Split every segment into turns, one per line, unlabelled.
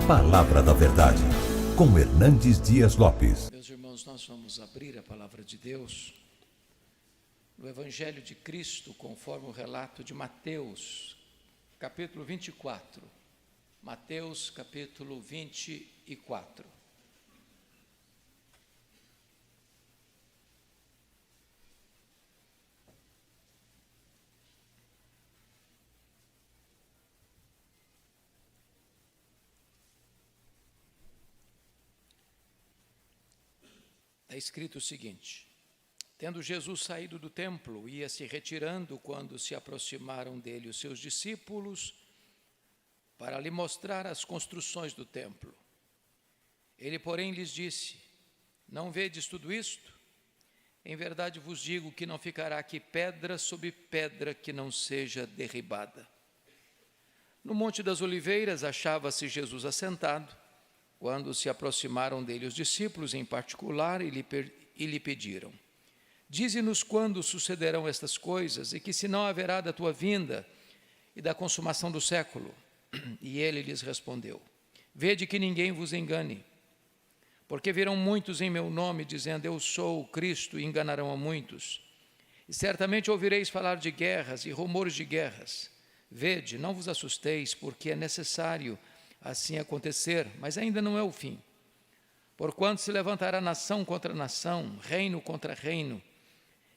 Palavra da Verdade, com Hernandes Dias Lopes.
Meus irmãos, nós vamos abrir a Palavra de Deus no Evangelho de Cristo, conforme o relato de Mateus, capítulo 24. Mateus, capítulo 24. Está escrito o seguinte: tendo Jesus saído do templo, ia se retirando quando se aproximaram dele os seus discípulos para lhe mostrar as construções do templo. Ele, porém, lhes disse: não vedes tudo isto? Em verdade vos digo que não ficará aqui pedra sobre pedra que não seja derribada. No Monte das Oliveiras achava-se Jesus assentado, quando se aproximaram dele os discípulos em particular e lhe pediram: dize-nos quando sucederão estas coisas e que sinal haverá da tua vinda e da consumação do século. E ele lhes respondeu: vede que ninguém vos engane, porque virão muitos em meu nome dizendo eu sou o Cristo, e enganarão a muitos. E certamente ouvireis falar de guerras e rumores de guerras. Vede, não vos assusteis, porque é necessário assim acontecer, mas ainda não é o fim. Porquanto se levantará nação contra nação, reino contra reino,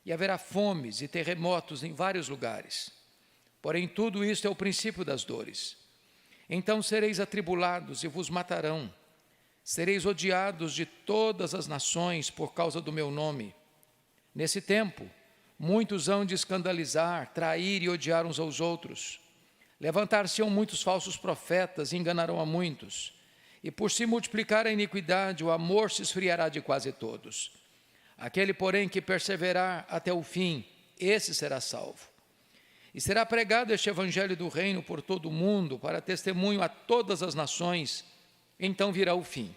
e haverá fomes e terremotos em vários lugares. Porém, tudo isto é o princípio das dores. Então sereis atribulados e vos matarão. Sereis odiados de todas as nações por causa do meu nome. Nesse tempo, muitos hão de escandalizar, trair e odiar uns aos outros. Levantar-se-ão muitos falsos profetas e enganarão a muitos. E por se multiplicar a iniquidade, o amor se esfriará de quase todos. Aquele, porém, que perseverar até o fim, esse será salvo. E será pregado este evangelho do reino por todo o mundo, para testemunho a todas as nações, então virá o fim.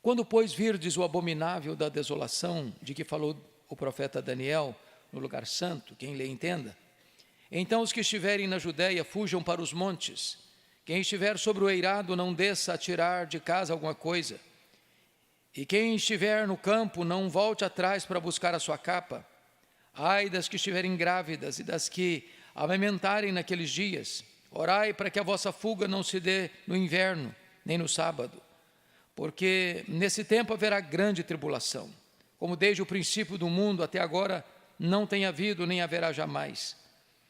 Quando, pois, virdes o abominável da desolação, de que falou o profeta Daniel, no lugar santo, quem lê entenda, então os que estiverem na Judéia fujam para os montes. Quem estiver sobre o eirado não desça a tirar de casa alguma coisa. E quem estiver no campo não volte atrás para buscar a sua capa. Ai das que estiverem grávidas e das que amamentarem naqueles dias. Orai para que a vossa fuga não se dê no inverno, nem no sábado. Porque nesse tempo haverá grande tribulação, como desde o princípio do mundo até agora não tem havido nem haverá jamais.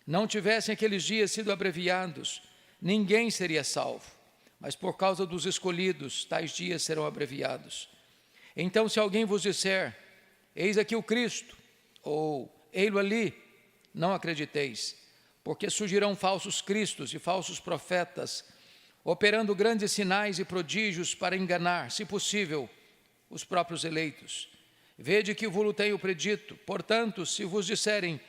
Não tivessem aqueles dias sido abreviados, ninguém seria salvo, mas por causa dos escolhidos, tais dias serão abreviados. Então, se alguém vos disser, eis aqui o Cristo, ou ei-lo ali, não acrediteis, porque surgirão falsos cristos e falsos profetas, operando grandes sinais e prodígios para enganar, se possível, os próprios eleitos. Vede que vos tenho predito. Portanto, se vos disserem,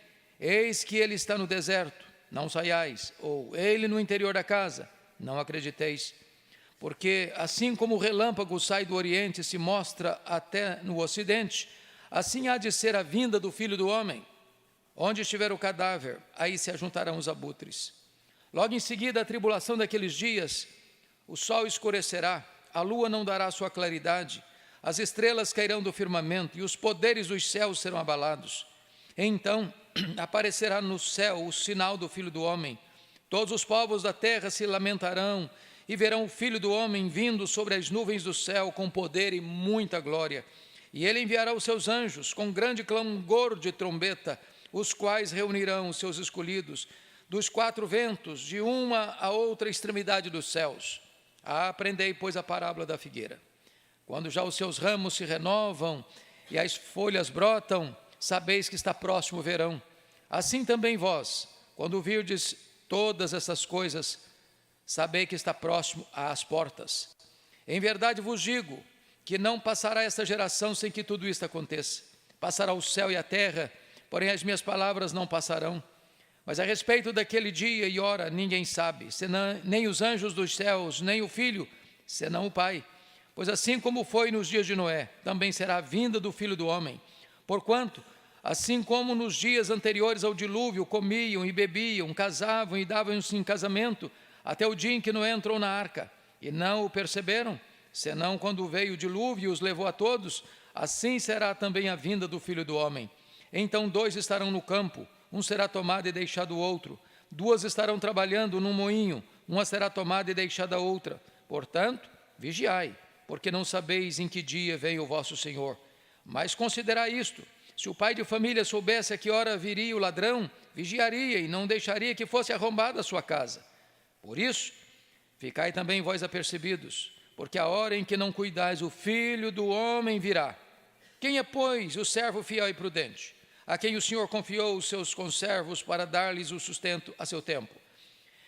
eis que ele está no deserto, não saiais, ou ele no interior da casa, não acrediteis. Porque assim como o relâmpago sai do oriente e se mostra até no ocidente, assim há de ser a vinda do Filho do Homem. Onde estiver o cadáver, aí se ajuntarão os abutres. Logo em seguida, a tribulação daqueles dias, o sol escurecerá, a lua não dará sua claridade, as estrelas cairão do firmamento e os poderes dos céus serão abalados. Então aparecerá no céu o sinal do Filho do Homem. Todos os povos da terra se lamentarão e verão o Filho do Homem vindo sobre as nuvens do céu com poder e muita glória. E ele enviará os seus anjos com grande clangor de trombeta, os quais reunirão os seus escolhidos dos quatro ventos, de uma a outra extremidade dos céus. Aprendei, pois, a parábola da figueira. Quando já os seus ramos se renovam e as folhas brotam, sabeis que está próximo o verão. Assim também vós, quando virdes todas essas coisas, sabei que está próximo às portas. Em verdade vos digo que não passará esta geração sem que tudo isto aconteça. Passará o céu e a terra, porém as minhas palavras não passarão. Mas a respeito daquele dia e hora ninguém sabe, senão, nem os anjos dos céus, nem o Filho, senão o Pai. Pois assim como foi nos dias de Noé, também será a vinda do Filho do Homem. Porquanto, assim como nos dias anteriores ao dilúvio, comiam e bebiam, casavam e davam-se em casamento, até o dia em que Noé entrou na arca, e não o perceberam, senão quando veio o dilúvio e os levou a todos, assim será também a vinda do Filho do Homem. Então 2 estarão no campo, um será tomado e deixado o outro. 2 estarão trabalhando num moinho, uma será tomada e deixada a outra. Portanto, vigiai, porque não sabeis em que dia vem o vosso Senhor. Mas considerai isto: se o pai de família soubesse a que hora viria o ladrão, vigiaria e não deixaria que fosse arrombada a sua casa. Por isso, ficai também vós apercebidos, porque a hora em que não cuidais, o Filho do Homem virá. Quem é, pois, o servo fiel e prudente, a quem o Senhor confiou os seus conservos para dar-lhes o sustento a seu tempo?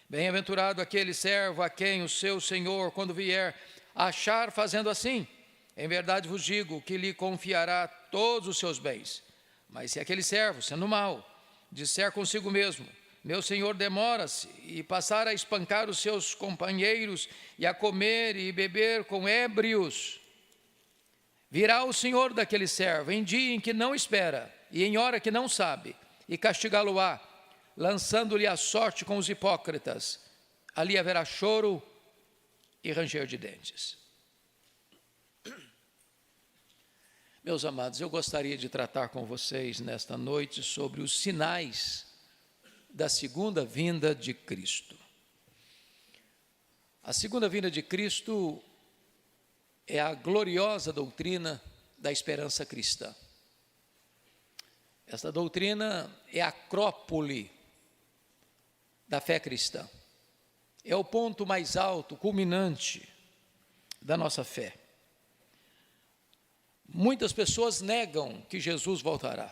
Bem-aventurado aquele servo a quem o seu Senhor, quando vier, achar fazendo assim. Em verdade vos digo que lhe confiará todos os seus bens. Mas se aquele servo, sendo mau, disser consigo mesmo: meu senhor demora-se, e passar a espancar os seus companheiros e a comer e beber com ébrios, virá o senhor daquele servo em dia em que não espera e em hora que não sabe, e castigá-lo-á, lançando-lhe a sorte com os hipócritas. Ali haverá choro e ranger de dentes. Meus amados, eu gostaria de tratar com vocês nesta noite sobre os sinais da segunda vinda de Cristo. A segunda vinda de Cristo é a gloriosa doutrina da esperança cristã. Esta doutrina é a acrópole da fé cristã. É o ponto mais alto, culminante da nossa fé. Muitas pessoas negam que Jesus voltará.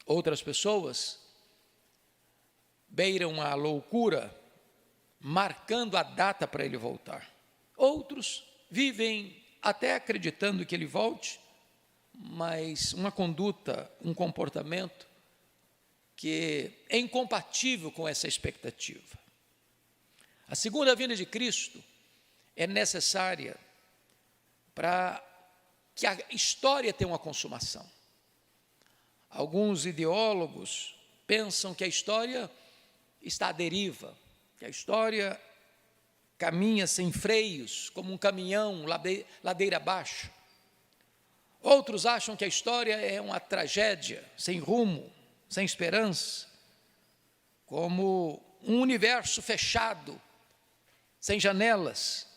Outras pessoas beiram a loucura, marcando a data para ele voltar. Outros vivem até acreditando que ele volte, mas uma conduta, um comportamento que é incompatível com essa expectativa. A segunda vinda de Cristo é necessária para que a história tenha uma consumação. Alguns ideólogos pensam que a história está à deriva, que a história caminha sem freios, como um caminhão ladeira abaixo. Outros acham que a história é uma tragédia, sem rumo, sem esperança, como um universo fechado, sem janelas,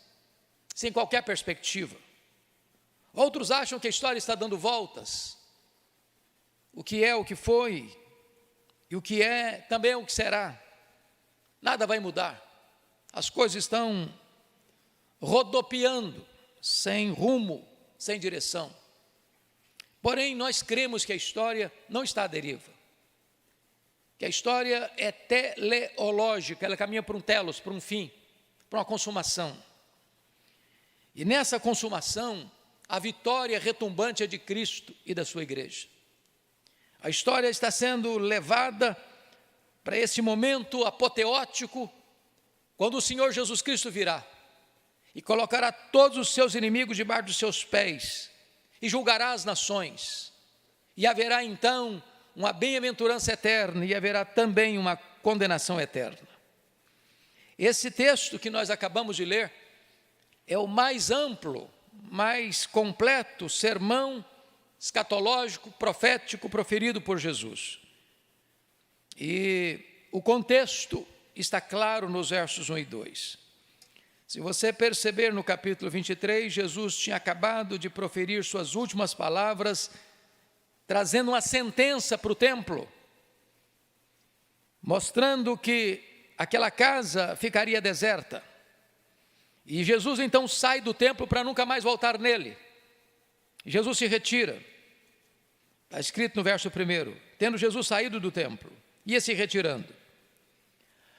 sem qualquer perspectiva. Outros acham que a história está dando voltas. O que é, o que foi, e o que é, também é o que será. Nada vai mudar. As coisas estão rodopiando, sem rumo, sem direção. Porém, nós cremos que a história não está à deriva. Que a história é teleológica, ela caminha para um telos, para um fim, para uma consumação. E nessa consumação, a vitória retumbante é de Cristo e da sua igreja. A história está sendo levada para esse momento apoteótico, quando o Senhor Jesus Cristo virá e colocará todos os seus inimigos debaixo dos seus pés e julgará as nações. E haverá então uma bem-aventurança eterna e haverá também uma condenação eterna. Esse texto que nós acabamos de ler é o mais amplo, mais completo sermão escatológico, profético, proferido por Jesus. E o contexto está claro nos versos 1 e 2. Se você perceber no capítulo 23, Jesus tinha acabado de proferir suas últimas palavras, trazendo uma sentença para o templo, mostrando que aquela casa ficaria deserta. E Jesus então sai do templo para nunca mais voltar nele. Jesus se retira. Está escrito no verso 1, tendo Jesus saído do templo, ia se retirando.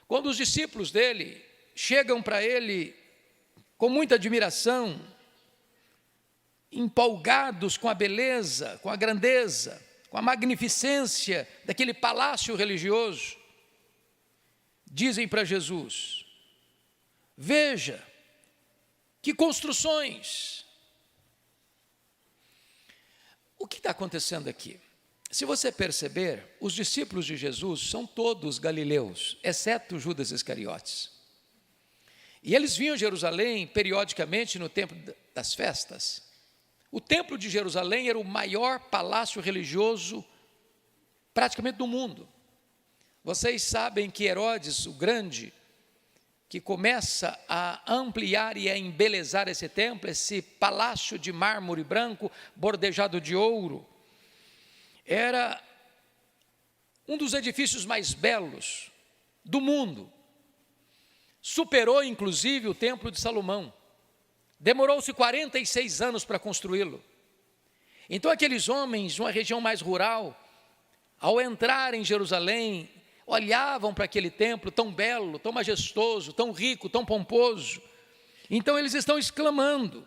Quando os discípulos dele chegam para ele com muita admiração, empolgados com a beleza, com a grandeza, com a magnificência daquele palácio religioso, dizem para Jesus: veja, que construções! O que está acontecendo aqui? Se você perceber, os discípulos de Jesus são todos galileus, exceto Judas Iscariotes. E eles vinham a Jerusalém periodicamente no tempo das festas. O templo de Jerusalém era o maior palácio religioso praticamente do mundo. Vocês sabem que Herodes, o Grande, que começa a ampliar e a embelezar esse templo, esse palácio de mármore branco, bordejado de ouro, era um dos edifícios mais belos do mundo. Superou, inclusive, o Templo de Salomão. Demorou-se 46 anos para construí-lo. Então, aqueles homens de uma região mais rural, ao entrar em Jerusalém, olhavam para aquele templo tão belo, tão majestoso, tão rico, tão pomposo. Então, eles estão exclamando,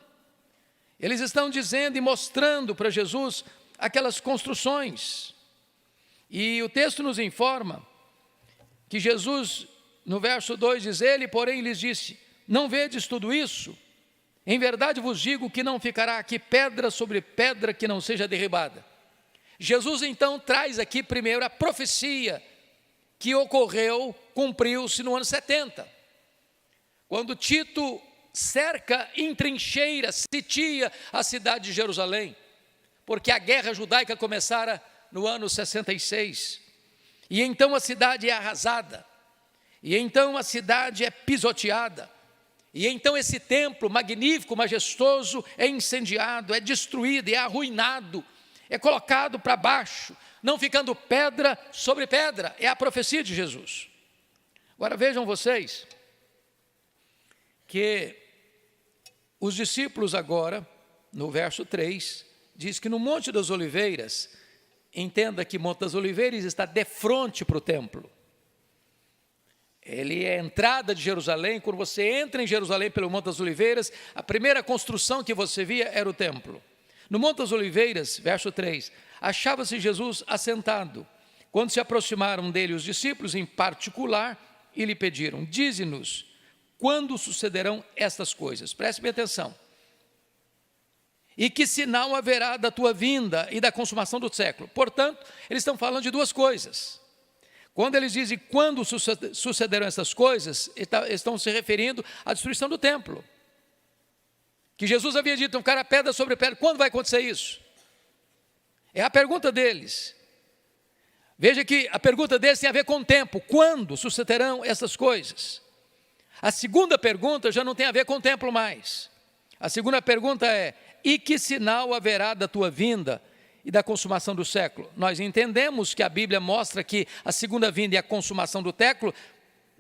eles estão dizendo e mostrando para Jesus aquelas construções. E o texto nos informa que Jesus, no verso 2, diz: ele, porém, lhes disse: não vedes tudo isso? Em verdade vos digo que não ficará aqui pedra sobre pedra que não seja derribada. Jesus então traz aqui primeiro a profecia que ocorreu, cumpriu-se no ano 70, quando Tito cerca, entrincheira, sitia a cidade de Jerusalém, porque a guerra judaica começara no ano 66, e então a cidade é arrasada, e então a cidade é pisoteada, e então esse templo magnífico, majestoso, é incendiado, é destruído, é arruinado, é colocado para baixo, não ficando pedra sobre pedra. É a profecia de Jesus. Agora vejam vocês, que os discípulos agora, no verso 3, diz que no Monte das Oliveiras, entenda que Monte das Oliveiras está de frente para o templo. Ele é a entrada de Jerusalém. Quando você entra em Jerusalém pelo Monte das Oliveiras, a primeira construção que você via era o templo. No Monte das Oliveiras, verso 3, achava-se Jesus assentado, quando se aproximaram dele os discípulos em particular e lhe pediram: dize-nos, quando sucederão estas coisas? Preste bem atenção. E que sinal haverá da tua vinda e da consumação do século? Portanto, eles estão falando de duas coisas. Quando eles dizem quando sucederão essas coisas, estão se referindo à destruição do templo. Que Jesus havia dito, ficará pedra sobre pedra. Quando vai acontecer isso? É a pergunta deles. Veja que a pergunta deles tem a ver com o tempo. Quando sucederão essas coisas? A segunda pergunta já não tem a ver com o templo mais. A segunda pergunta é: e que sinal haverá da tua vinda e da consumação do século? Nós entendemos que a Bíblia mostra que a segunda vinda e a consumação do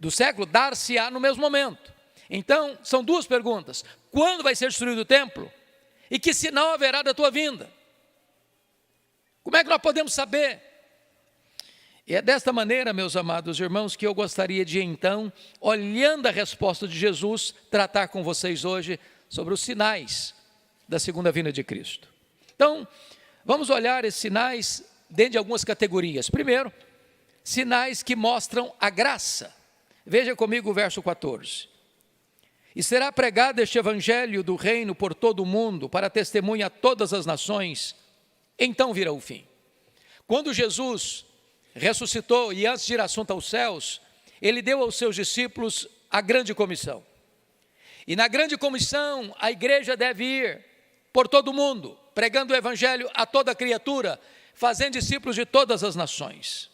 século dar-se-á no mesmo momento. Então, são duas perguntas: quando vai ser destruído o templo? E que sinal haverá da tua vinda? Como é que nós podemos saber? E é desta maneira, meus amados irmãos, que eu gostaria de então, olhando a resposta de Jesus, tratar com vocês hoje sobre os sinais da segunda vinda de Cristo. Então, vamos olhar esses sinais dentro de algumas categorias. Primeiro, sinais que mostram a graça. Veja comigo o verso 14. E será pregado este evangelho do reino por todo o mundo, para testemunha a todas as nações, então virá o fim. Quando Jesus ressuscitou e antes de ir assunto aos céus, ele deu aos seus discípulos a grande comissão. E na grande comissão, a igreja deve ir por todo o mundo, pregando o evangelho a toda criatura, fazendo discípulos de todas as nações.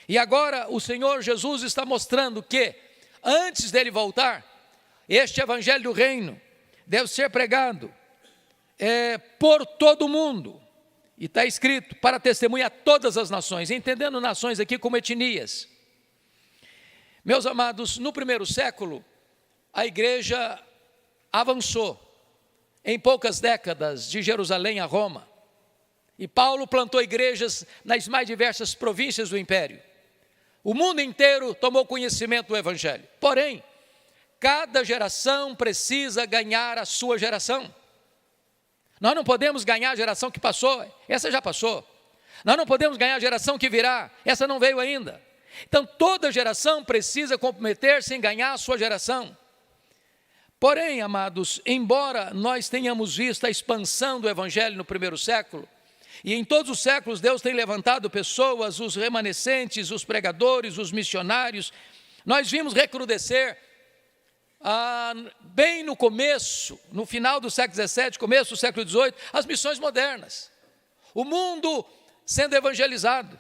E agora o Senhor Jesus está mostrando que, antes dele voltar, este evangelho do reino deve ser pregado por todo o mundo. E está escrito, para testemunha a todas as nações, entendendo nações aqui como etnias. Meus amados, no primeiro século, a igreja avançou em poucas décadas de Jerusalém a Roma. E Paulo plantou igrejas nas mais diversas províncias do império. O mundo inteiro tomou conhecimento do evangelho. Porém, cada geração precisa ganhar a sua geração. Nós não podemos ganhar a geração que passou, essa já passou. Nós não podemos ganhar a geração que virá, essa não veio ainda. Então, toda geração precisa comprometer-se em ganhar a sua geração. Porém, amados, embora nós tenhamos visto a expansão do evangelho no primeiro século, e em todos os séculos Deus tem levantado pessoas, os remanescentes, os pregadores, os missionários, nós vimos recrudescer bem no começo, no final do século XVII, começo do século XVIII, as missões modernas. O mundo sendo evangelizado.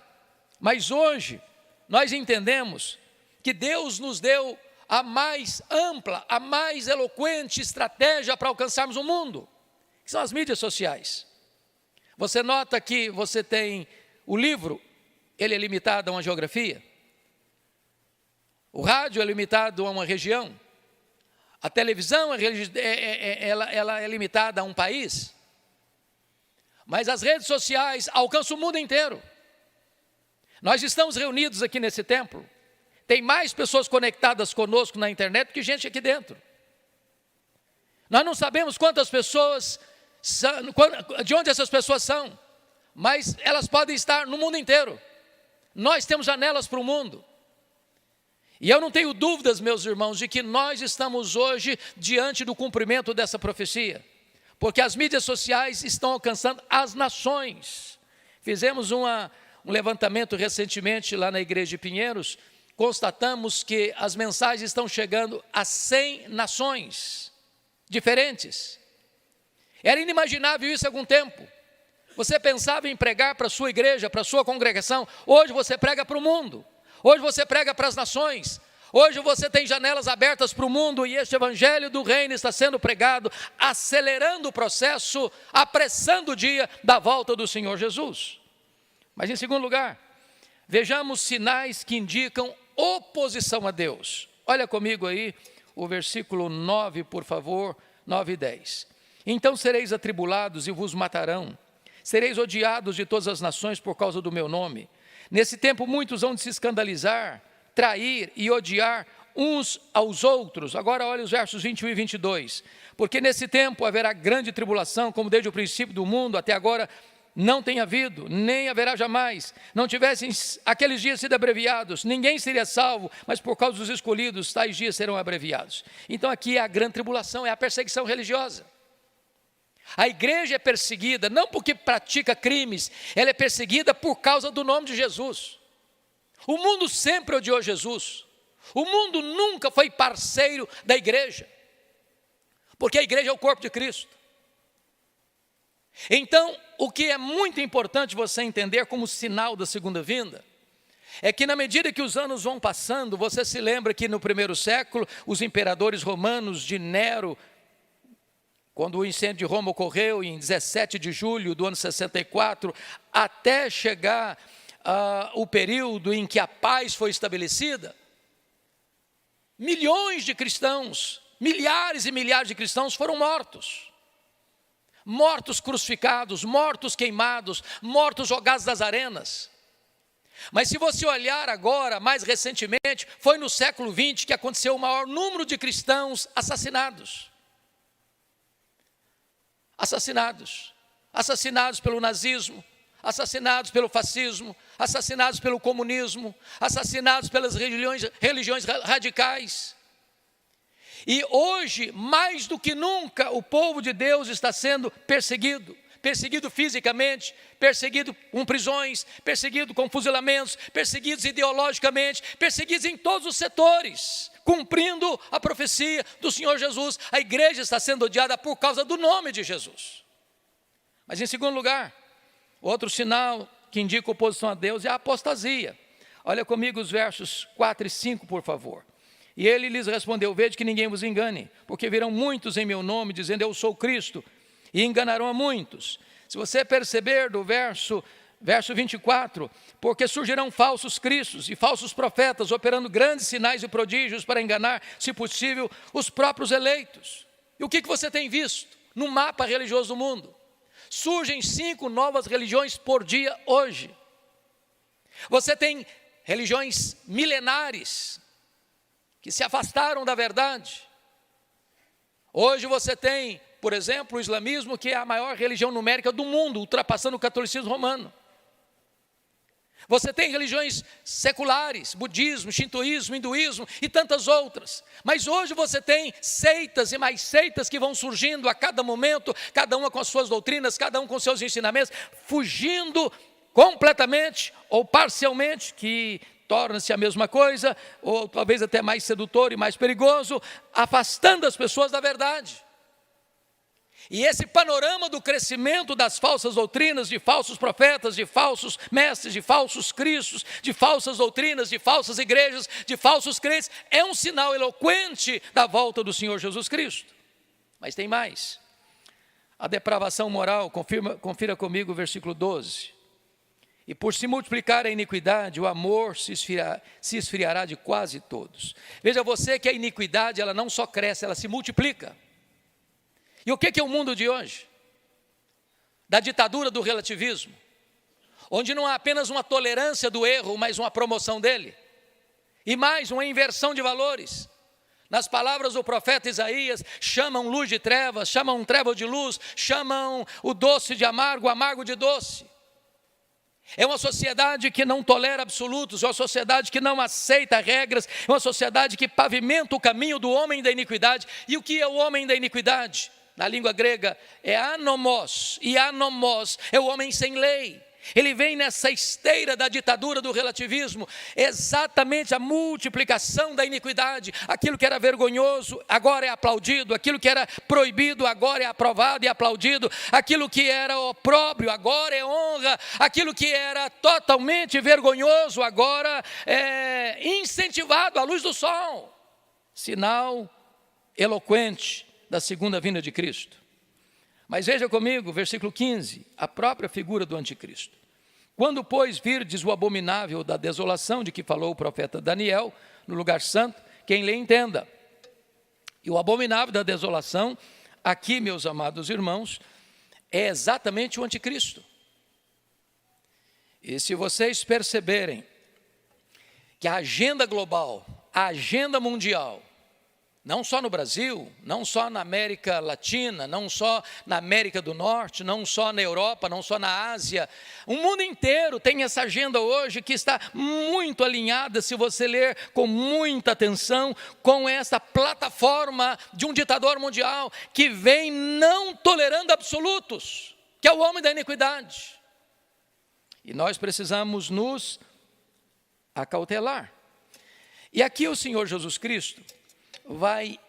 Mas hoje, nós entendemos que Deus nos deu a mais ampla, a mais eloquente estratégia para alcançarmos o mundo, que são as mídias sociais. Você nota que você tem o livro, ele é limitado a uma geografia. O rádio é limitado a uma região. A televisão ela é limitada a um país. Mas as redes sociais alcançam o mundo inteiro. Nós estamos reunidos aqui nesse templo. Tem mais pessoas conectadas conosco na internet do que gente aqui dentro. Nós não sabemos quantas pessoas são, de onde essas pessoas são, mas elas podem estar no mundo inteiro. Nós temos janelas para o mundo. E eu não tenho dúvidas, meus irmãos, de que nós estamos hoje diante do cumprimento dessa profecia, porque as mídias sociais estão alcançando as nações. Fizemos um levantamento recentemente lá na igreja de Pinheiros, constatamos que as mensagens estão chegando a 100 nações diferentes. Era inimaginável isso há algum tempo. Você pensava em pregar para a sua igreja, para a sua congregação, hoje você prega para o mundo. Hoje você prega para as nações, hoje você tem janelas abertas para o mundo e este evangelho do reino está sendo pregado, acelerando o processo, apressando o dia da volta do Senhor Jesus. Mas em segundo lugar, vejamos sinais que indicam oposição a Deus. Olha comigo aí o versículo 9, por favor, 9 e 10. Então sereis atribulados e vos matarão, sereis odiados de todas as nações por causa do meu nome. Nesse tempo muitos vão se escandalizar, trair e odiar uns aos outros. Agora olha os versos 21 e 22. Porque nesse tempo haverá grande tribulação, como desde o princípio do mundo até agora não tem havido, nem haverá jamais. Não tivessem aqueles dias sido abreviados, ninguém seria salvo, mas por causa dos escolhidos, tais dias serão abreviados. Então aqui é a grande tribulação, é a perseguição religiosa. A igreja é perseguida não porque pratica crimes, ela é perseguida por causa do nome de Jesus. O mundo sempre odiou Jesus. O mundo nunca foi parceiro da igreja, porque a igreja é o corpo de Cristo. Então, o que é muito importante você entender como sinal da segunda vinda, é que na medida que os anos vão passando, você se lembra que no primeiro século, os imperadores romanos de Nero, quando o incêndio de Roma ocorreu em 17 de julho do ano 64, até chegar o período em que a paz foi estabelecida, milhões de cristãos, milhares e milhares de cristãos foram mortos. Mortos crucificados, mortos queimados, mortos jogados das arenas. Mas se você olhar agora, mais recentemente, foi no século XX que aconteceu o maior número de cristãos assassinados. Assassinados pelo nazismo, assassinados pelo fascismo, assassinados pelo comunismo, assassinados pelas religiões radicais. E hoje, mais do que nunca, o povo de Deus está sendo perseguido fisicamente, perseguido com prisões, perseguido com fuzilamentos, perseguidos ideologicamente, perseguidos em todos os setores, cumprindo a profecia do Senhor Jesus. A igreja está sendo odiada por causa do nome de Jesus. Mas em segundo lugar, outro sinal que indica oposição a Deus é a apostasia. Olha comigo os versos 4 e 5, por favor. E ele lhes respondeu: vede que ninguém vos engane, porque virão muitos em meu nome, dizendo eu sou Cristo, e enganarão a muitos. Se você perceber do verso 24, porque surgirão falsos cristos e falsos profetas, operando grandes sinais e prodígios para enganar, se possível, os próprios eleitos. E o que você tem visto no mapa religioso do mundo? Surgem 5 novas religiões por dia hoje. Você tem religiões milenares, que se afastaram da verdade. Hoje você tem, por exemplo, o islamismo, que é a maior religião numérica do mundo, ultrapassando o catolicismo romano. Você tem religiões seculares, budismo, shintoísmo, hinduísmo e tantas outras. Mas hoje você tem seitas e mais seitas que vão surgindo a cada momento, cada uma com as suas doutrinas, cada um com seus ensinamentos, fugindo completamente ou parcialmente, que torna-se a mesma coisa, ou talvez até mais sedutor e mais perigoso, afastando as pessoas da verdade. E esse panorama do crescimento das falsas doutrinas, de falsos profetas, de falsos mestres, de falsos cristos, de falsas doutrinas, de falsas igrejas, de falsos crentes, é um sinal eloquente da volta do Senhor Jesus Cristo. Mas tem mais. A depravação moral, confira comigo o versículo 12. E por se multiplicar a iniquidade, o amor se esfriará de quase todos. Veja você que a iniquidade, ela não só cresce, ela se multiplica. E o que é o mundo de hoje? Da ditadura do relativismo, onde não há apenas uma tolerância do erro, mas uma promoção dele. E mais, uma inversão de valores. Nas palavras do profeta Isaías, chamam luz de trevas, chamam treva de luz, chamam o doce de amargo, o amargo de doce. É uma sociedade que não tolera absolutos, é uma sociedade que não aceita regras, é uma sociedade que pavimenta o caminho do homem da iniquidade. E o que é o homem da iniquidade? Na língua grega é anomos, e anomos é o homem sem lei. Ele vem nessa esteira da ditadura do relativismo, exatamente a multiplicação da iniquidade. Aquilo que era vergonhoso agora é aplaudido, aquilo que era proibido agora é aprovado e aplaudido, aquilo que era opróbrio agora é honra, aquilo que era totalmente vergonhoso agora é incentivado à luz do sol. Sinal eloquente da segunda vinda de Cristo. Mas veja comigo, versículo 15, a própria figura do anticristo. Quando, pois, virdes o abominável da desolação de que falou o profeta Daniel, no lugar santo, quem lê entenda. E o abominável da desolação, aqui, meus amados irmãos, é exatamente o anticristo. E se vocês perceberem que a agenda global, a agenda mundial, não só no Brasil, não só na América Latina, não só na América do Norte, não só na Europa, não só na Ásia. O mundo inteiro tem essa agenda hoje que está muito alinhada, se você ler com muita atenção, com essa plataforma de um ditador mundial que vem não tolerando absolutos, que é o homem da iniquidade. E nós precisamos nos acautelar. E aqui o Senhor Jesus Cristo vai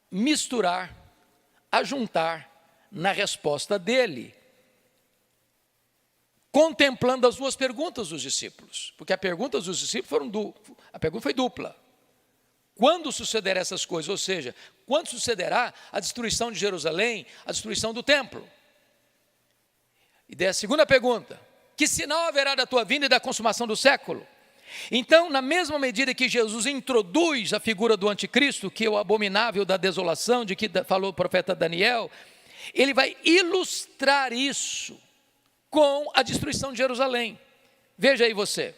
misturar, ajuntar na resposta dele, contemplando as duas perguntas dos discípulos, porque a pergunta dos discípulos a pergunta foi dupla. Quando sucederão essas coisas? Ou seja, quando sucederá a destruição de Jerusalém, a destruição do templo? E daí a segunda pergunta: que sinal haverá da tua vinda e da consumação do século? Então, na mesma medida que Jesus introduz a figura do anticristo, que é o abominável da desolação, de que falou o profeta Daniel, ele vai ilustrar isso com a destruição de Jerusalém. Veja aí você.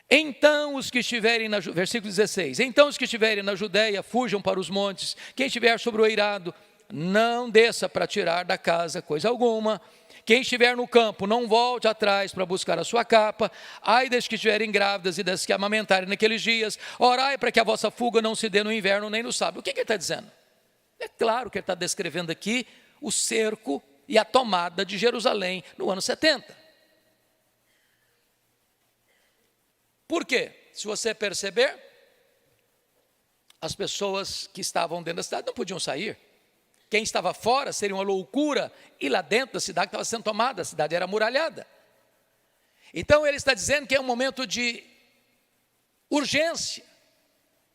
Então os que estiverem versículo 16, então os que estiverem na Judéia fujam para os montes, quem estiver sobre o eirado, não desça para tirar da casa coisa alguma. Quem estiver no campo, não volte atrás para buscar a sua capa. Ai das que estiverem grávidas e das que amamentarem naqueles dias. Orai para que a vossa fuga não se dê no inverno nem no sábado. O que ele está dizendo? É claro que ele está descrevendo aqui o cerco e a tomada de Jerusalém no ano 70. Por quê? Se você perceber, as pessoas que estavam dentro da cidade não podiam sair. Quem estava fora seria uma loucura, e lá dentro da cidade estava sendo tomada, a cidade era amuralhada. Então ele está dizendo que é um momento de urgência,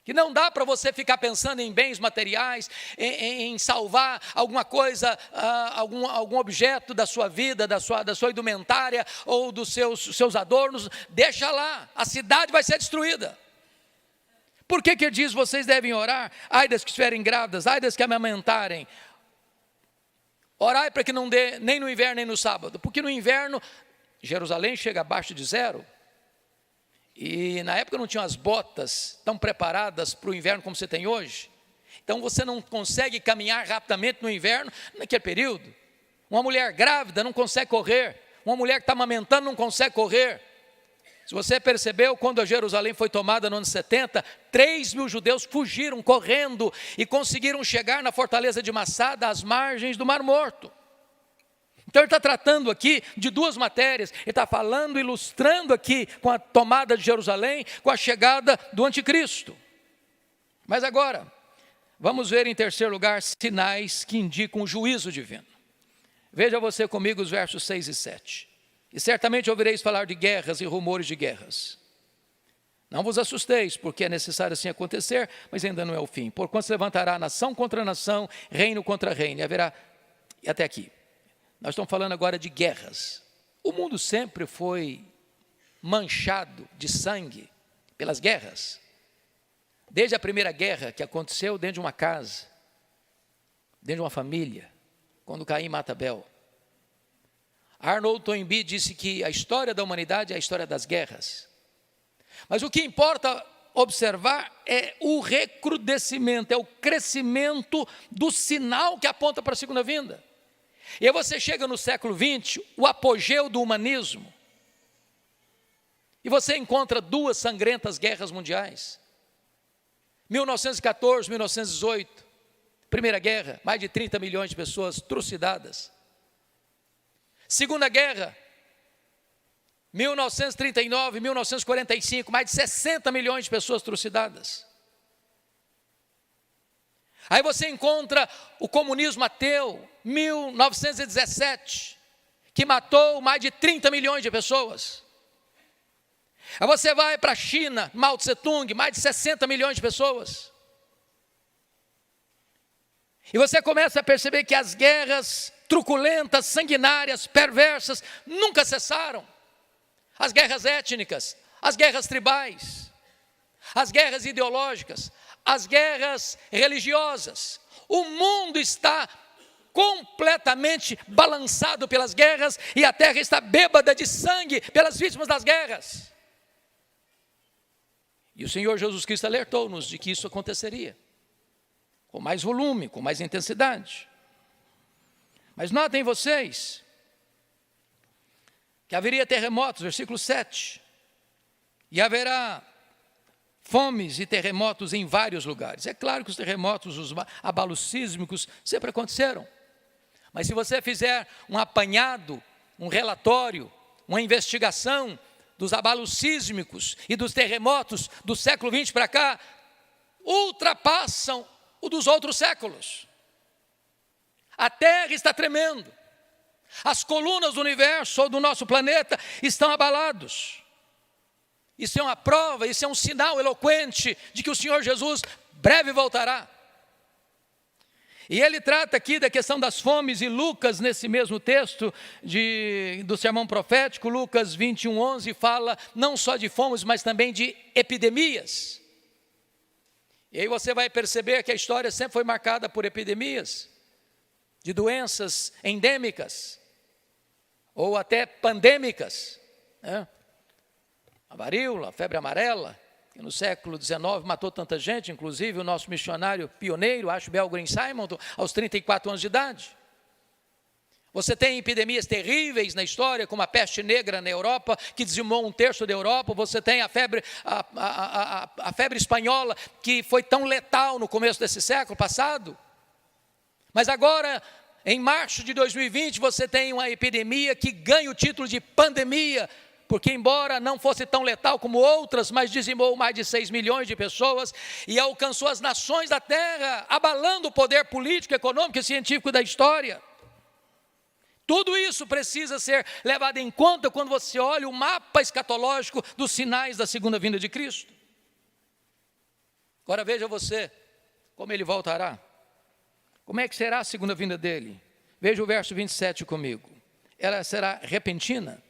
que não dá para você ficar pensando em bens materiais, em salvar alguma coisa, algum objeto da sua vida, da sua indumentária ou dos seus adornos. Deixa lá, a cidade vai ser destruída. Por que ele diz, vocês devem orar? Ai das que estiverem grávidas, ai das que amamentarem. Orai para que não dê nem no inverno nem no sábado, porque no inverno Jerusalém chega abaixo de zero. E na época não tinham as botas tão preparadas para o inverno como você tem hoje. Então você não consegue caminhar rapidamente no inverno naquele período. Uma mulher grávida não consegue correr. Uma mulher que está amamentando não consegue correr. Se você percebeu, quando a Jerusalém foi tomada no ano 70, 3.000 judeus fugiram correndo e conseguiram chegar na fortaleza de Massada, às margens do Mar Morto. Então ele está tratando aqui de duas matérias, ele está falando, ilustrando aqui com a tomada de Jerusalém, com a chegada do anticristo. Mas agora, vamos ver em terceiro lugar sinais que indicam o juízo divino. Veja você comigo os versos 6 e 7. E certamente ouvireis falar de guerras e rumores de guerras. Não vos assusteis, porque é necessário assim acontecer, mas ainda não é o fim. Porquanto se levantará nação contra nação, reino contra reino, e haverá, e até aqui. Nós estamos falando agora de guerras. O mundo sempre foi manchado de sangue pelas guerras. Desde a primeira guerra que aconteceu dentro de uma casa, dentro de uma família, quando Caim mata Abel. Arnold Toynbee disse que a história da humanidade é a história das guerras. Mas o que importa observar é o recrudescimento, é o crescimento do sinal que aponta para a segunda vinda. E aí você chega no século XX, o apogeu do humanismo, e você encontra duas sangrentas guerras mundiais. 1914, 1918, Primeira Guerra, mais de 30 milhões de pessoas trucidadas. Segunda Guerra, 1939, 1945, mais de 60 milhões de pessoas trucidadas. Aí você encontra o comunismo ateu, 1917, que matou mais de 30 milhões de pessoas. Aí você vai para a China, Mao Tse Tung, mais de 60 milhões de pessoas. E você começa a perceber que as guerras truculentas, sanguinárias, perversas, nunca cessaram. As guerras étnicas, as guerras tribais, as guerras ideológicas, as guerras religiosas. O mundo está completamente balançado pelas guerras e a terra está bêbada de sangue pelas vítimas das guerras. E o Senhor Jesus Cristo alertou-nos de que isso aconteceria, com mais volume, com mais intensidade. Mas notem vocês que haveria terremotos, versículo 7, e haverá fomes e terremotos em vários lugares. É claro que os terremotos, os abalos sísmicos sempre aconteceram, mas se você fizer um apanhado, um relatório, uma investigação dos abalos sísmicos e dos terremotos do século XX para cá, ultrapassam o dos outros séculos. A Terra está tremendo, as colunas do universo ou do nosso planeta estão abalados. Isso é uma prova, isso é um sinal eloquente de que o Senhor Jesus breve voltará. E ele trata aqui da questão das fomes, e Lucas, nesse mesmo texto do sermão profético, Lucas 21:11, fala não só de fomes, mas também de epidemias. E aí você vai perceber que a história sempre foi marcada por epidemias, de doenças endêmicas, ou até pandêmicas, né? A varíola, a febre amarela, que no século XIX matou tanta gente, inclusive o nosso missionário pioneiro, Ashbel Green Simonton, aos 34 anos de idade. Você tem epidemias terríveis na história, como a peste negra na Europa, que dizimou 1/3 da Europa. Você tem a febre espanhola, que foi tão letal no começo desse século passado. Mas agora, em março de 2020, você tem uma epidemia que ganha o título de pandemia, porque embora não fosse tão letal como outras, mas dizimou mais de 6 milhões de pessoas e alcançou as nações da terra, abalando o poder político, econômico e científico da história. Tudo isso precisa ser levado em conta quando você olha o mapa escatológico dos sinais da segunda vinda de Cristo. Agora veja você, como ele voltará. Como é que será a segunda vinda dele? Veja o verso 27 comigo. Ela será repentina,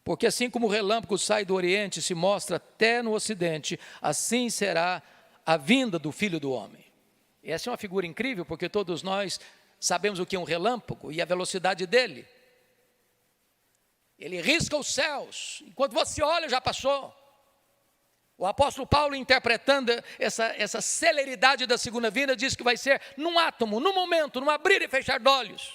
porque assim como o relâmpago sai do Oriente e se mostra até no Ocidente, assim será a vinda do Filho do Homem. Essa é uma figura incrível, porque todos nós sabemos o que é um relâmpago e a velocidade dele. Ele risca os céus, enquanto você olha já passou. O apóstolo Paulo, interpretando essa celeridade da segunda vinda, diz que vai ser num átomo, num momento, num abrir e fechar de olhos.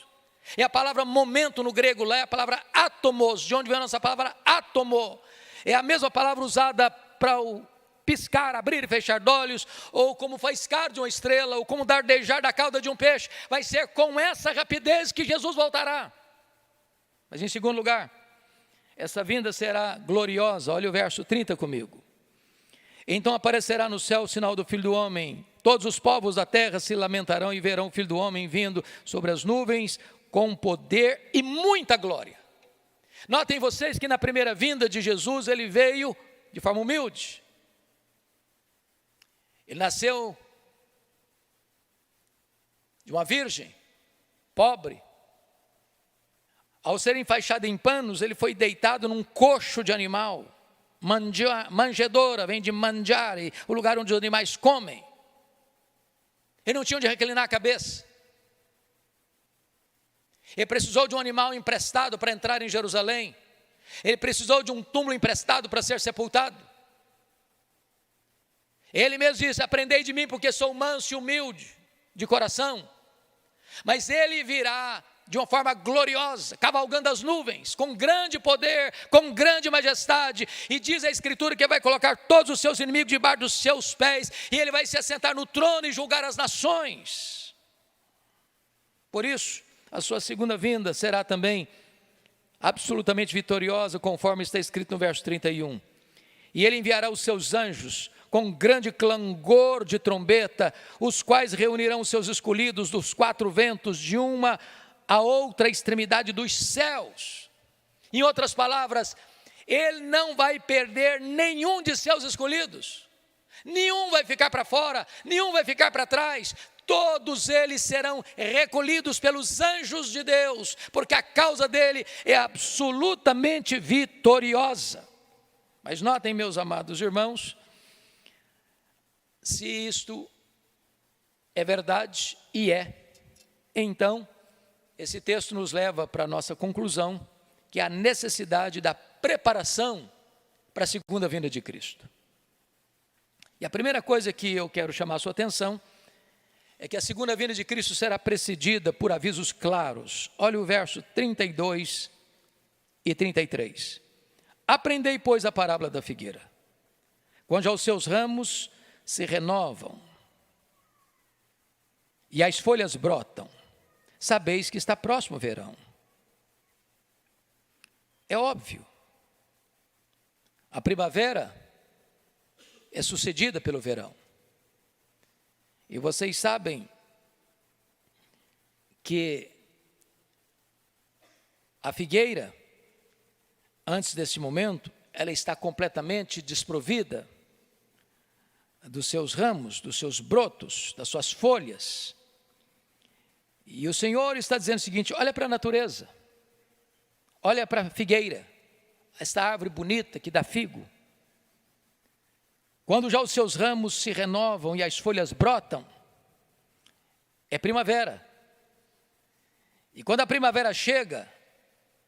E a palavra momento no grego lá é a palavra átomos, de onde vem a nossa palavra átomo. É a mesma palavra usada para o piscar, abrir e fechar de olhos, ou como faiscar de uma estrela, ou como dardejar da cauda de um peixe. Vai ser com essa rapidez que Jesus voltará. Mas em segundo lugar, essa vinda será gloriosa. Olha o verso 30 comigo. Então aparecerá no céu o sinal do Filho do Homem. Todos os povos da terra se lamentarão e verão o Filho do Homem vindo sobre as nuvens com poder e muita glória. Notem vocês que na primeira vinda de Jesus, ele veio de forma humilde. Ele nasceu de uma virgem, pobre. Ao ser enfaixado em panos, ele foi deitado num coxo de animal. Manjedoura, vem de mangiare, o lugar onde os animais comem. Ele não tinha onde reclinar a cabeça. Ele precisou de um animal emprestado para entrar em Jerusalém. Ele precisou de um túmulo emprestado para ser sepultado. Ele mesmo disse: aprendei de mim, porque sou manso e humilde de coração. Mas ele virá de uma forma gloriosa, cavalgando as nuvens, com grande poder, com grande majestade. E diz a Escritura que vai colocar todos os seus inimigos debaixo dos seus pés, e ele vai se assentar no trono e julgar as nações. Por isso, a sua segunda vinda será também absolutamente vitoriosa, conforme está escrito no verso 31. E ele enviará os seus anjos com grande clangor de trombeta, os quais reunirão os seus escolhidos dos quatro ventos, de uma a outra extremidade dos céus. Em outras palavras, ele não vai perder nenhum de seus escolhidos. Nenhum vai ficar para fora, nenhum vai ficar para trás. Todos eles serão recolhidos pelos anjos de Deus, porque a causa dele é absolutamente vitoriosa. Mas notem, meus amados irmãos, se isto é verdade, e então esse texto nos leva para a nossa conclusão, que é a necessidade da preparação para a segunda vinda de Cristo. E a primeira coisa que eu quero chamar a sua atenção é que a segunda vinda de Cristo será precedida por avisos claros. Olha o verso 32 e 33. Aprendei, pois, a parábola da figueira. Quando já os seus ramos se renovam e as folhas brotam, sabeis que está próximo o verão. É óbvio. A primavera é sucedida pelo verão. E vocês sabem que a figueira, antes desse momento, ela está completamente desprovida dos seus ramos, dos seus brotos, das suas folhas. E o Senhor está dizendo o seguinte: olha para a natureza, olha para a figueira, esta árvore bonita que dá figo. Quando já os seus ramos se renovam e as folhas brotam, é primavera. E quando a primavera chega,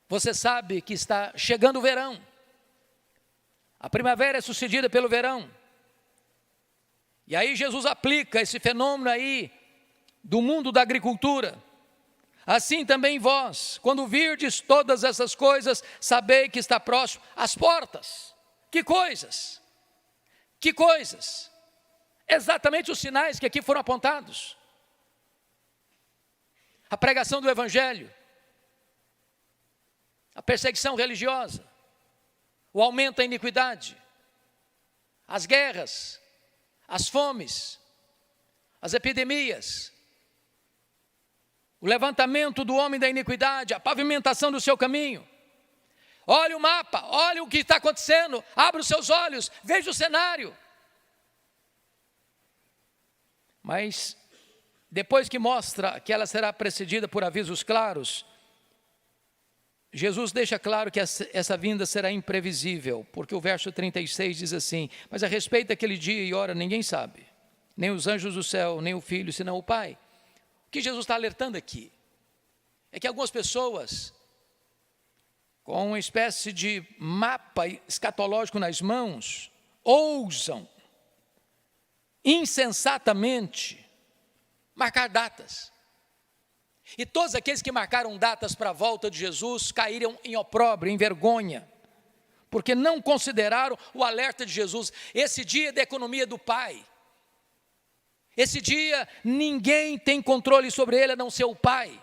você sabe que está chegando o verão. A primavera é sucedida pelo verão. E aí Jesus aplica esse fenômeno aí do mundo da agricultura. Assim também vós, quando virdes todas essas coisas, sabei que está próximo às portas. Que coisas? Que coisas? Exatamente os sinais que aqui foram apontados. A pregação do Evangelho, a perseguição religiosa, o aumento da iniquidade, as guerras, as fomes, as epidemias, o levantamento do homem da iniquidade, a pavimentação do seu caminho. Olha o mapa, olha o que está acontecendo, abra os seus olhos, veja o cenário. Mas, depois que mostra que ela será precedida por avisos claros, Jesus deixa claro que essa vinda será imprevisível, porque o verso 36 diz assim: mas a respeito daquele dia e hora ninguém sabe, nem os anjos do céu, nem o Filho, senão o Pai. O que Jesus está alertando aqui é que algumas pessoas, com uma espécie de mapa escatológico nas mãos, ousam insensatamente marcar datas. E todos aqueles que marcaram datas para a volta de Jesus caíram em opróbrio, em vergonha, porque não consideraram o alerta de Jesus. Esse dia é da economia do Pai. Esse dia ninguém tem controle sobre ele a não ser o Pai.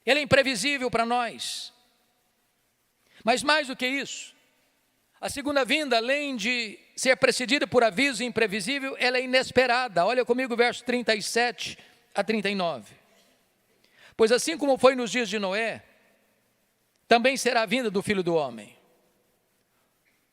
Ele é imprevisível para nós. Mas mais do que isso, a segunda vinda, além de ser precedida por aviso imprevisível, ela é inesperada. Olha comigo o verso 37 a 39. Pois assim como foi nos dias de Noé, também será a vinda do Filho do Homem.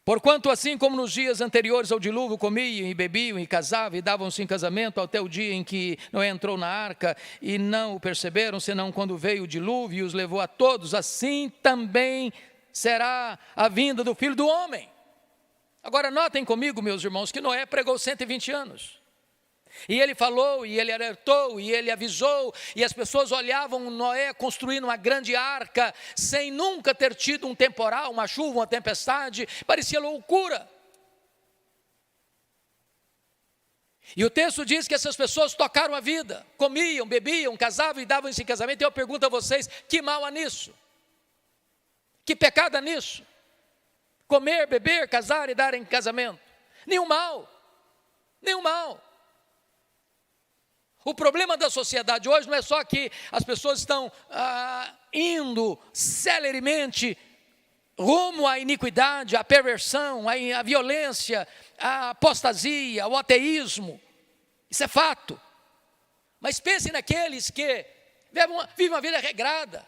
Porquanto assim como nos dias anteriores ao dilúvio comiam e bebiam e casavam e davam-se em casamento até o dia em que Noé entrou na arca e não o perceberam, senão quando veio o dilúvio e os levou a todos, assim também será a vinda do Filho do Homem. Agora notem comigo, meus irmãos, que Noé pregou 120 anos. E ele falou, e ele alertou, e ele avisou, e as pessoas olhavam Noé construindo uma grande arca, sem nunca ter tido um temporal, uma chuva, uma tempestade, parecia loucura. E o texto diz que essas pessoas tocaram a vida, comiam, bebiam, casavam e davam-se em casamento, e eu pergunto a vocês, que mal há nisso? Que pecado há nisso? Comer, beber, casar e dar em casamento? Nenhum mal, nenhum mal. O problema da sociedade hoje não é só que as pessoas estão indo celeremente rumo à iniquidade, à perversão, à violência, à apostasia, ao ateísmo. Isso é fato. Mas pense naqueles que vivem uma vida regrada.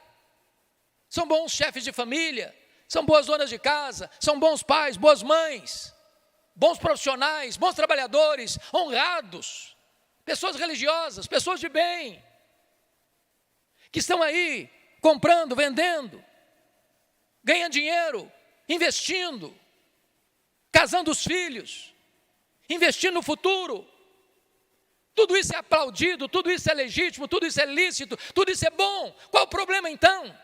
São bons chefes de família, são boas donas de casa, são bons pais, boas mães, bons profissionais, bons trabalhadores, honrados. Pessoas religiosas, pessoas de bem, que estão aí comprando, vendendo, ganhando dinheiro, investindo, casando os filhos, investindo no futuro. Tudo isso é aplaudido, tudo isso é legítimo, tudo isso é lícito, tudo isso é bom. Qual o problema então?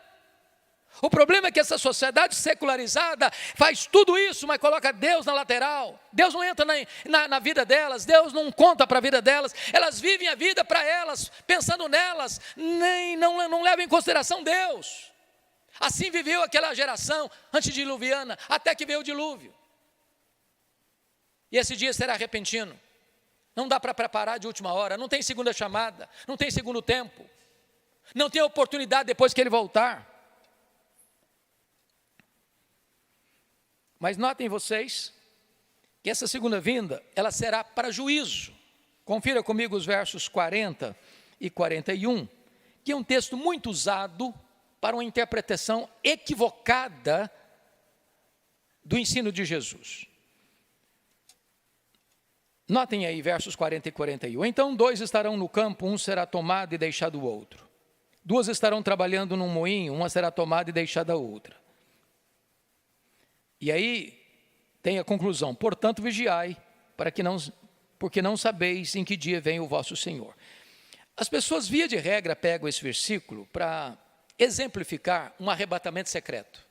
O problema é que essa sociedade secularizada faz tudo isso, mas coloca Deus na lateral. Deus não entra na vida delas, Deus não conta para a vida delas. Elas vivem a vida para elas, pensando nelas, não levam em consideração Deus. Assim viveu aquela geração antediluviana, até que veio o dilúvio. E esse dia será repentino. Não dá para preparar de última hora, não tem segunda chamada, não tem segundo tempo. Não tem oportunidade depois que ele voltar. Mas notem vocês que essa segunda vinda, ela será para juízo. Confira comigo os versos 40 e 41, que é um texto muito usado para uma interpretação equivocada do ensino de Jesus. Notem aí versos 40 e 41. Então 2 estarão no campo, um será tomado e deixado o outro. 2 estarão trabalhando num moinho, uma será tomada e deixada a outra. E aí tem a conclusão, portanto vigiai, porque não sabeis em que dia vem o vosso Senhor. As pessoas, via de regra, pegam esse versículo para exemplificar um arrebatamento secreto.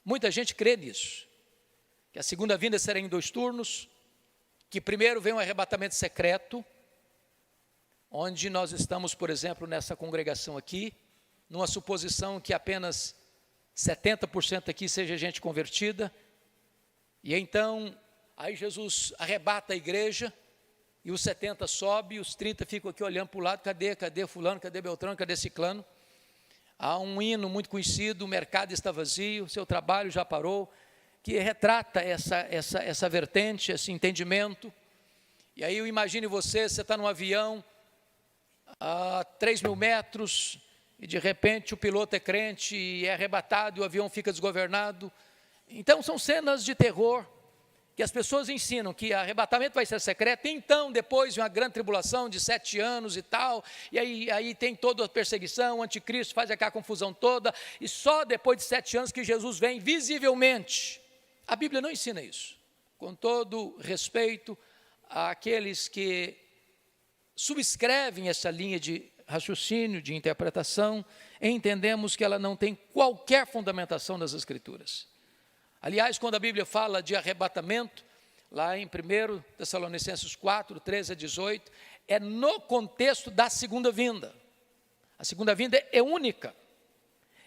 Muita gente crê nisso, que a segunda vinda será em 2 turnos, que primeiro vem um arrebatamento secreto, onde nós estamos, por exemplo, nessa congregação aqui, numa suposição que apenas 70% aqui seja gente convertida, e então, aí Jesus arrebata a igreja, e os 70 sobe, e os 30 ficam aqui olhando para o lado, cadê fulano, cadê Beltrano, cadê ciclano? Há um hino muito conhecido, o mercado está vazio, seu trabalho já parou, que retrata essa vertente, esse entendimento. E aí eu imagine você está num avião, a 3.000 metros, e de repente o piloto é crente e é arrebatado e o avião fica desgovernado. Então são cenas de terror que as pessoas ensinam que arrebatamento vai ser secreto, então depois de uma grande tribulação de 7 anos e tal, e aí tem toda a perseguição, o anticristo faz aquela confusão toda, e só depois de 7 anos que Jesus vem visivelmente. A Bíblia não ensina isso. Com todo respeito àqueles que subscrevem essa linha de raciocínio, de interpretação, entendemos que ela não tem qualquer fundamentação nas Escrituras. Aliás, quando a Bíblia fala de arrebatamento, lá em 1 Tessalonicenses 4, 13 a 18, é no contexto da segunda vinda. A segunda vinda é única,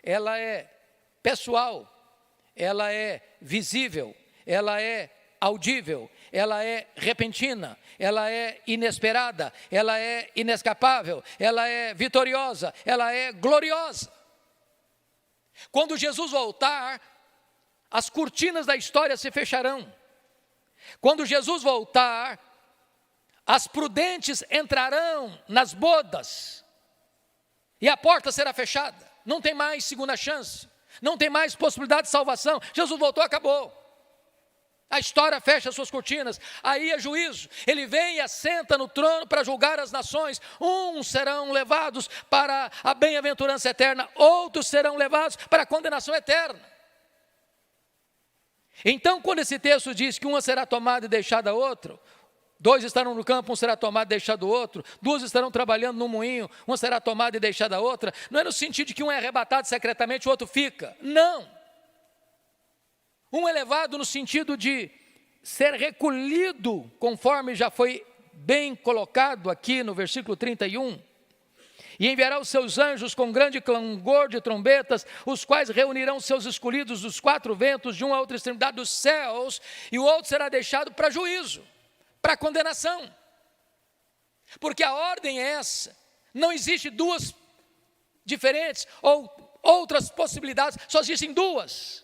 ela é pessoal, ela é visível, ela é audível, ela é repentina, ela é inesperada, ela é inescapável, ela é vitoriosa, ela é gloriosa. Quando Jesus voltar, as cortinas da história se fecharão. Quando Jesus voltar, as prudentes entrarão nas bodas e a porta será fechada. Não tem mais segunda chance, não tem mais possibilidade de salvação. Jesus voltou, acabou. A história fecha as suas cortinas, aí é juízo. Ele vem e assenta no trono para julgar as nações. Uns serão levados para a bem-aventurança eterna, outros serão levados para a condenação eterna. Então, quando esse texto diz que uma será tomada e deixada a outra, 2 estarão no campo, um será tomado e deixado o outro, 2 estarão trabalhando no moinho, uma será tomada e deixada a outra, não é no sentido de que um é arrebatado secretamente, o outro fica. Não. Um é levado no sentido de ser recolhido, conforme já foi bem colocado aqui no versículo 31. E enviará os seus anjos com grande clangor de trombetas, os quais reunirão seus escolhidos dos 4 ventos, de uma a outra extremidade dos céus, e o outro será deixado para juízo, para condenação. Porque a ordem é essa, não existe 2 diferentes, ou outras possibilidades, só existem 2.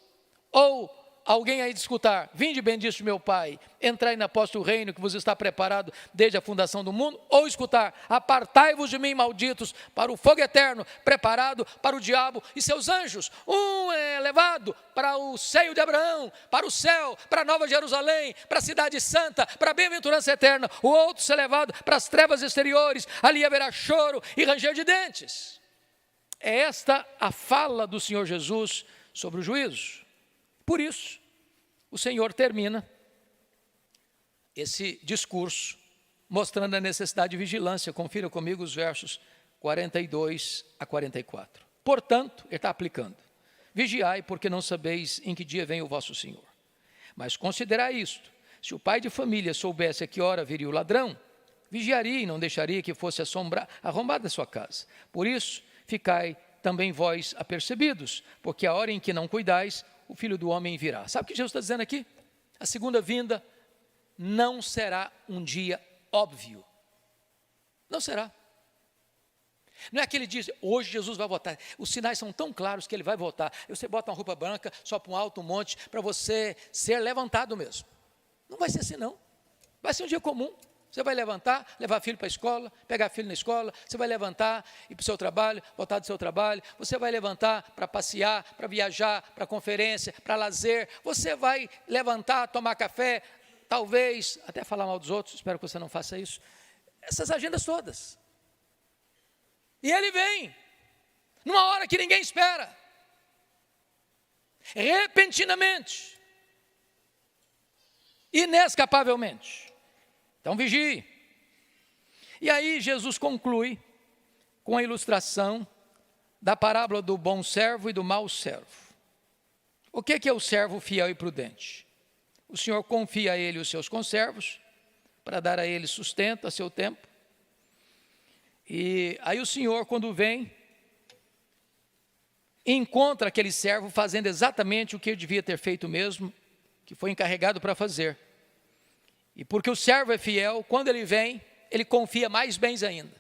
Ou alguém aí de escutar, vinde bendito meu Pai, entrai na posse do reino que vos está preparado desde a fundação do mundo, ou escutar, apartai-vos de mim, malditos, para o fogo eterno, preparado para o diabo e seus anjos. Um é levado para o seio de Abraão, para o céu, para a Nova Jerusalém, para a cidade santa, para a bem-aventurança eterna. O outro será levado para as trevas exteriores, ali haverá choro e ranger de dentes. É esta a fala do Senhor Jesus sobre o juízo. Por isso, o Senhor termina esse discurso mostrando a necessidade de vigilância. Confira comigo os versos 42 a 44. Portanto, ele está aplicando: vigiai, porque não sabeis em que dia vem o vosso Senhor. Mas considerai isto: se o pai de família soubesse a que hora viria o ladrão, vigiaria e não deixaria que fosse arrombada a sua casa. Por isso, ficai também vós apercebidos, porque a hora em que não cuidais, o Filho do Homem virá. Sabe o que Jesus está dizendo aqui? A segunda vinda não será um dia óbvio. Não será. Não é que ele diz, hoje Jesus vai voltar. Os sinais são tão claros que ele vai voltar. Você bota uma roupa branca, só para um alto monte, para você ser levantado mesmo. Não vai ser assim não. Vai ser um dia comum. Você vai levantar, levar filho para a escola, pegar filho na escola, você vai levantar, ir para o seu trabalho, voltar do seu trabalho, você vai levantar para passear, para viajar, para conferência, para lazer, você vai levantar, tomar café, talvez até falar mal dos outros, espero que você não faça isso, essas agendas todas. E ele vem, numa hora que ninguém espera, repentinamente, inescapavelmente. Então vigie. E aí Jesus conclui com a ilustração da parábola do bom servo e do mau servo. O que é o servo fiel e prudente? O Senhor confia a ele os seus conservos, para dar a ele sustento a seu tempo. E aí o Senhor, quando vem, encontra aquele servo fazendo exatamente o que ele devia ter feito mesmo, que foi encarregado para fazer. E porque o servo é fiel, quando ele vem, ele confia mais bens ainda.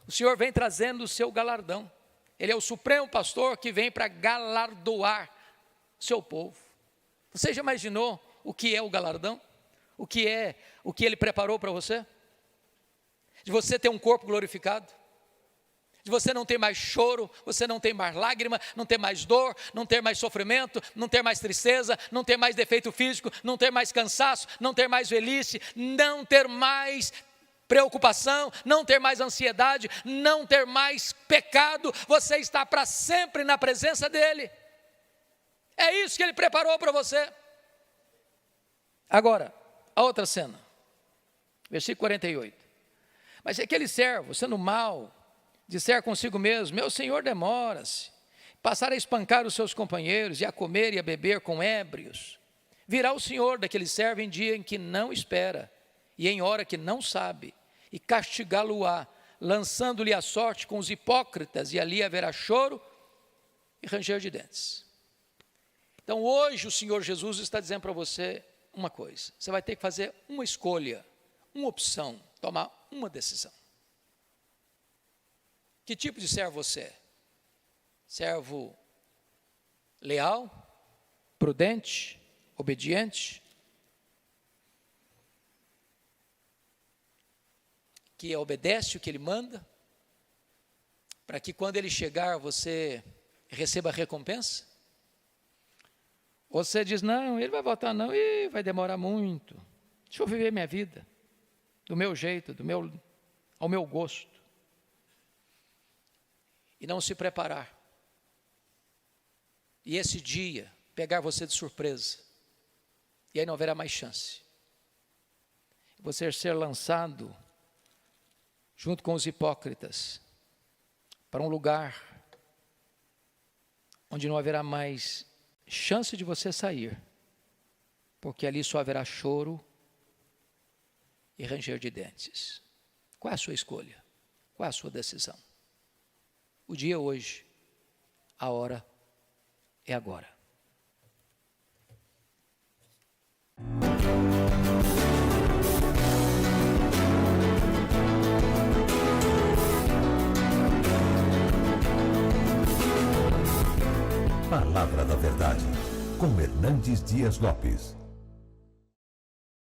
O Senhor vem trazendo o seu galardão. Ele é o supremo pastor que vem para galardoar o seu povo. Você já imaginou o que é o galardão? O que ele preparou para você? De você ter um corpo glorificado? De você não ter mais choro, você não ter mais lágrima, não ter mais dor, não ter mais sofrimento, não ter mais tristeza, não ter mais defeito físico, não ter mais cansaço, não ter mais velhice, não ter mais preocupação, não ter mais ansiedade, não ter mais pecado. Você está para sempre na presença dele. É isso que ele preparou para você. Agora, a outra cena, versículo 48. Mas se aquele servo, sendo mau, disser consigo mesmo, meu senhor demora-se, passar a espancar os seus companheiros, e a comer e a beber com ébrios, virá o senhor daquele servo em dia em que não espera, e em hora que não sabe, e castigá-lo-á, lançando-lhe a sorte com os hipócritas, e ali haverá choro e ranger de dentes. Então hoje o Senhor Jesus está dizendo para você uma coisa: você vai ter que fazer uma escolha, uma opção, tomar uma decisão. Que tipo de servo você é? Servo leal prudente, obediente, que obedece o que ele manda, para que quando ele chegar você receba a recompensa? Ou você diz, não, ele vai voltar não, e vai demorar muito, deixa eu viver minha vida, do meu jeito, ao meu gosto, e não se preparar, e esse dia pegar você de surpresa, e aí não haverá mais chance, você ser lançado junto com os hipócritas, para um lugar onde não haverá mais chance de você sair, porque ali só haverá choro e ranger de dentes. Qual é a sua escolha? Qual é a sua decisão? O dia é hoje, a hora é agora.
Palavra da Verdade, com Hernandes Dias Lopes.